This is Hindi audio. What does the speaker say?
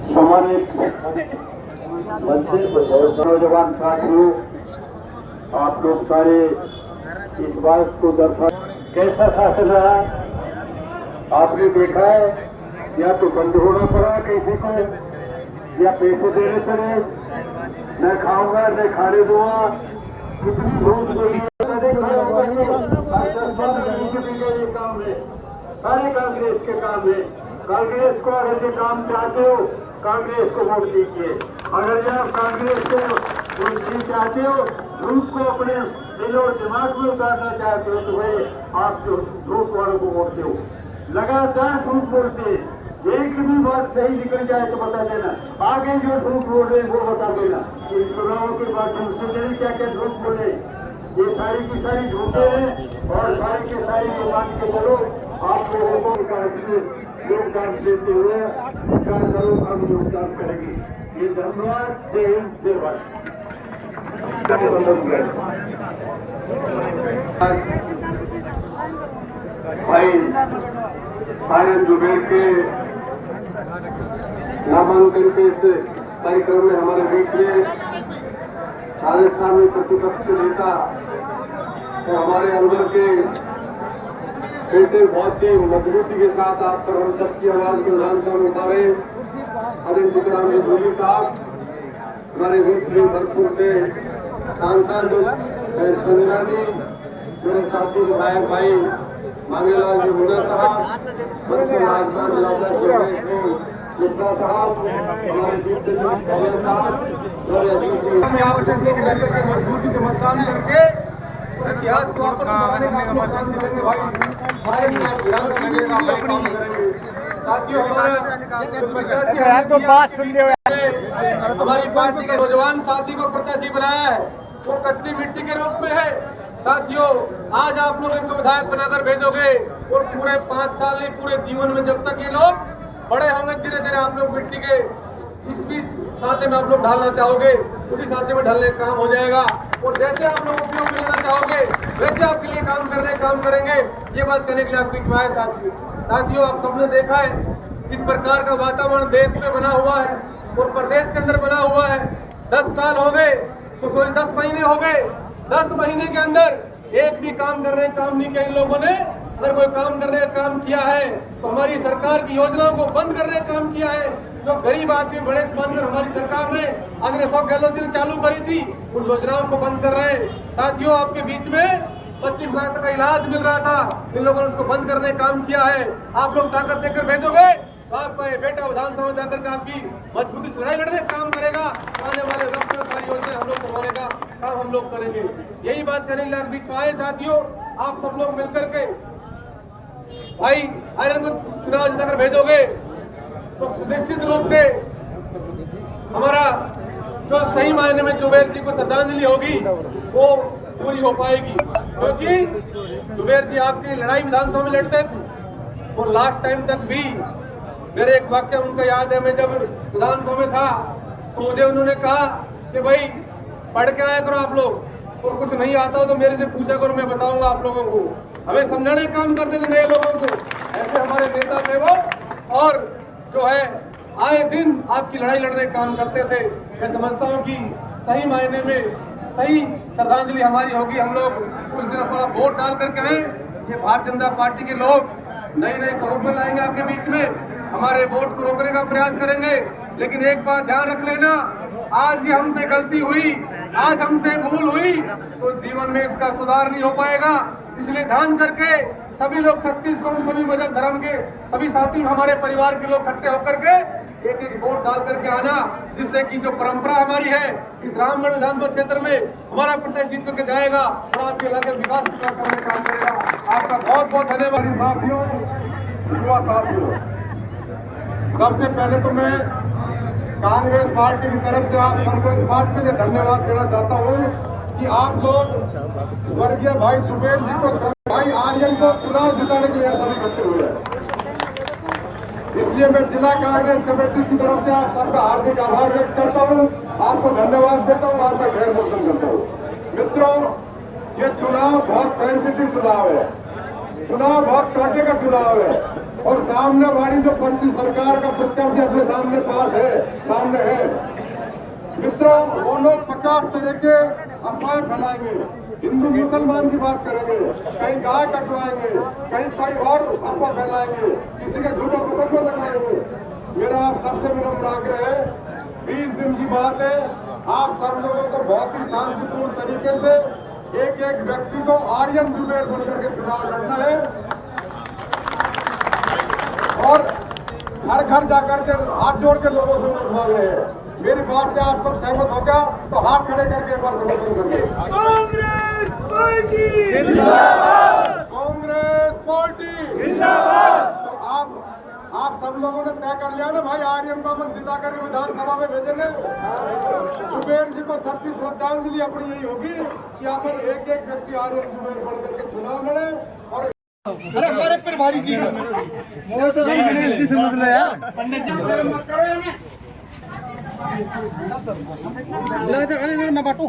सम्मानित मंत्री नौजवान साथियों, आप लोग सारे इस बात को दर्शा कैसा शासन रहा आपने देखा है। या तो बंद होना पड़ा किसी को, या पैसे देने पड़े, न खाऊंगा न खाने दूंगा, कितनी भूख लगी काम है। सारे कांग्रेस के काम है। कांग्रेस को अगर ये काम चाहते हो, कांग्रेस को वोट दीजिए। अगर ये आप कांग्रेस को वोट नहीं चाहते हो, झूठ को अपने दिल और दिमाग में उतारना चाहते हो, तो भाई आप जो झूठ वालों को वोट दो। लगातार झूठ बोलते, एक भी बात सही निकल जाए तो बता देना, आगे जो झूठ बोल रहे हैं वो बता देना। इन चुनावों के बाद हमसे जरूर क्या क्या झूठ बोले, ये सारी की सारी झूठे हैं। और सारी की सारी ये मान के चलो, आप लोगों को योगदान देते हुए विचार करो, हम योगदान करेंगे। ये धन्यवाद। जय हिंद, जय भारत। भाई आर्यन जुबेर के नामांकन के इस कार्यक्रम में हमारे बीच में राजस्थान में प्रतिपक्ष के नेता तो हमारे अंदर के बेटे बहुत ही मजबूती के साथ आप पर हम सबकी आवाज को विधानसभा में उतारे अनिल विक्राम जोशी साहब हमारे बीच में भरपूर से सांसद संजना जी, मेरे साथी विधायक भाई मांगेलाल जी मुन्ना साहब, मिश्रा साहब, हमारे बीच से मजबूती से मतदान करके इतिहास को वापस बनाने का अपने काम से लेंगे भाई। साथियों, हमारा तो बात सुन लिया, हमारी पार्टी के नौजवान साथी को प्रत्याशी बनाया है, वो कच्ची मिट्टी के रूप में है। साथियों, आज आप लोग इनको विधायक बनाकर भेजोगे और पूरे 5 साल नहीं, पूरे जीवन में जब तक ये लोग बड़े होंगे, धीरे धीरे आप लोग मिट्टी के जिस भी सांचे में आप लोग ढालना चाहोगे उसी सांचे में ढलने का काम हो जाएगा। और जैसे आप लोग उपयोग में लेना चाहोगे वैसे आपके लिए काम करेंगे। ये बात करने के लिए आप बीच में आए साथियों, आप सबने देखा है किस प्रकार का वातावरण देश में बना हुआ है और प्रदेश के अंदर बना हुआ है। 10 साल हो गए, 10 महीने हो गए, 10 महीने के अंदर एक भी काम नहीं किया इन लोगों ने। अगर कोई काम करने का काम किया है तो हमारी सरकार की योजनाओं को बंद करने का काम किया है। जो गरीब आदमी बड़े मानकर हमारी सरकार ने अग्रसर गहलोत जी ने चालू करी थी, उन योजनाओं को बंद कर रहे हैं। साथियों, आपके बीच में 25 लाख तक का इलाज मिल रहा था, इन लोगों ने उसको बंद करने का काम किया है। आप लोग ताकत देकर भेजोगे तो आपका ये बेटा विधानसभा में जाकर के आपकी मजबूती से लड़ाई लड़ने का काम करेगा। आने वाले वक्त में सारी योजना हम लोग करवाने का काम हम लोग करेंगे। यही बात करेंगे। आप बीच में आए साथियों, आप सब लोग मिलकर के भाई आर्यन को चुनाव जिताकर भेजोगे तो निश्चित रूप से हमारा जो सही मायने में जुबेर जी को श्रद्धांजलि होगी वो पूरी हो पाएगी। क्योंकि जुबेर जी आपकी लड़ाई विधानसभा में लड़ते थे और लास्ट टाइम तक भी मेरे एक वाक्य उनका याद है। मैं जब विधानसभा में था तो मुझे उन्होंने कहा कि भाई पढ़ के आया करो आप लोग, और कुछ नहीं आता हो तो मेरे से पूछा करो, मैं बताऊंगा आप लोगों को। हमें समझाने का काम करते थे नए लोगों को, ऐसे हमारे नेता थे वो। और जो है आए दिन आपकी लड़ाई लड़ने का काम करते थे। मैं समझता हूँ कि सही मायने में सही श्रद्धांजलि हमारी होगी। हम लोग कुछ दिन अपना वोट डाल करके आए, ये भारतीय जनता पार्टी के लोग नई स्वरूप में लाएंगे आपके बीच में, हमारे वोट को रोकने का प्रयास करेंगे। लेकिन एक बात ध्यान रख लेना, आज ये हमसे गलती हुई, आज हमसे भूल हुई तो जीवन में इसका सुधार नहीं हो पाएगा। इसलिए ध्यान करके सभी लोग 36 कौम, सभी मजहब धर्म के सभी साथी, हमारे परिवार के लोग इकट्ठे होकर के एक वोट डाल करके आना, जिससे कि जो परंपरा हमारी है इस रामगढ़ विधानसभा क्षेत्र में हमारा प्रत्याशी जीत करके जाएगा और आपके इलाके विकास करने का काम करेगा। आपका बहुत बहुत धन्यवाद। साथियों, युवा साथियों, सबसे पहले तो मैं कांग्रेस पार्टी की तरफ से आप सबको इस बात के लिए धन्यवाद देना चाहता हूँ कि आप लोग स्वर्गीय भाई जुबेर जी को, भाई आर्यन को चुनाव जिताने के लिए सभी इकट्ठे हुए हैं। इसलिए मैं जिला कांग्रेस कमेटी की तरफ से आप सबका हार्दिक आभार व्यक्त करता हूँ, आपको धन्यवाद देता हूँ, आपका खैर मौसम करता हूँ। मित्रों, ये चुनाव बहुत सेंसिटिव चुनाव है, चुनाव बहुत कांटे का चुनाव है। और सामने वाली जो पर्ची सरकार का प्रत्याशी अपने सामने पास है, सामने है मित्रों, वो लोग 50 तरह के अफवाहें फैलाएंगे, हिंदू मुसलमान की बात करेंगे, कहीं गाय कटवाएंगे, कहीं कोई और अफवाह फैलाएंगे, किसी का झूठा मुकदमा लगाएंगे। मेरा आप सबसे विनम्र आग्रह है, 20 दिन की बात है, आप सब लोगों को बहुत ही शांतिपूर्ण तरीके से एक एक व्यक्ति को आर्यन जुबेर बनकर के चुनाव लड़ना है और घर घर जाकर के हाथ जोड़ के लोगों से वोट मांगने हैं। मेरी बात से आप सब सहमत हो गया तो हाथ खड़े करके एक बार समर्थन करिए। कांग्रेस पार्टी जिंदाबाद, कांग्रेस पार्टी जिंदाबाद। तो आप सब लोगों ने तय कर लिया ना भाई, आर्यन को अपन जिता करके विधानसभा में भेजेंगे। जुबेर जी को सच्ची श्रद्धांजलि अपनी यही होगी कि अपन एक एक व्यक्ति आर्यन जुबेर बन करके चुनाव लड़े। और अरे हमारे पर भारी जी वो तो गणेश जी से मतलब यार पंडित जी से मत करो मैं बांटू